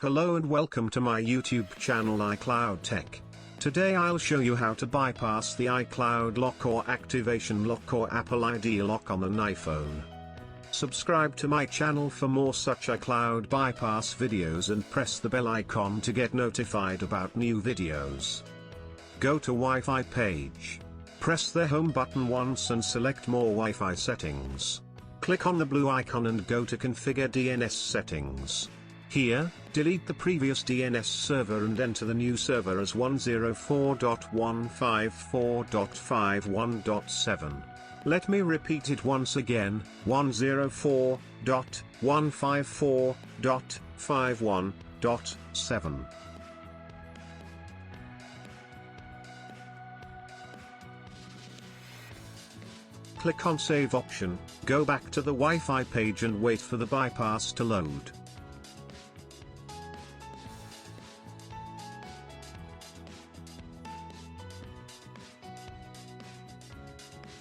Hello and welcome to my YouTube channel iCloud Tech. Today I'll show you how to bypass the iCloud lock or activation lock or Apple ID lock on an iPhone. Subscribe to my channel for more such iCloud bypass videos and press the bell icon to get notified about new videos. Go to Wi-Fi page. Press the home button once and select more Wi-Fi settings. Click on the blue icon and go to configure DNS settings. Here, delete the previous DNS server and enter the new server as 104.154.51.7. Let me repeat it once again, 104.154.51.7. Click on Save option, go back to the Wi-Fi page and wait for the bypass to load.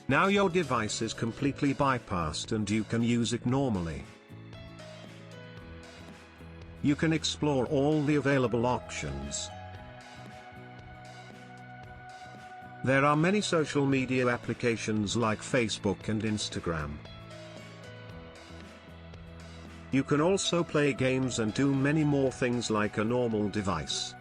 Now your device is completely bypassed and you can use it normally. You can explore all the available options. There are many social media applications like Facebook and Instagram. You can also play games and do many more things like a normal device.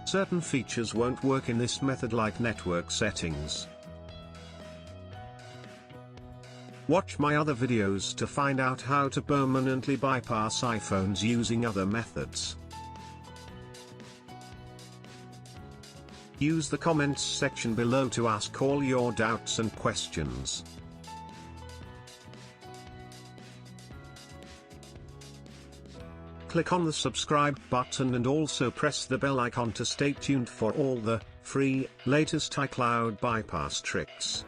Certain features won't work in this method like network settings. Watch my other videos to find out how to permanently bypass iPhones using other methods. Use the comments section below to ask all your doubts and questions. Click on the subscribe button and also press the bell icon to stay tuned for all the free, latest iCloud bypass tricks.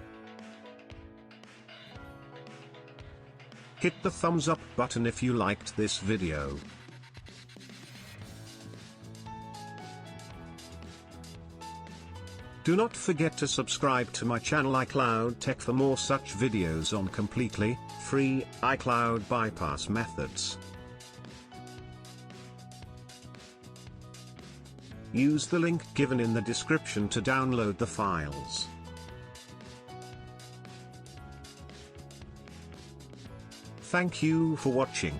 Hit the thumbs up button if you liked this video. Do not forget to subscribe to my channel iCloud Tech for more such videos on completely free iCloud bypass methods. Use the link given in the description to download the files. Thank you for watching.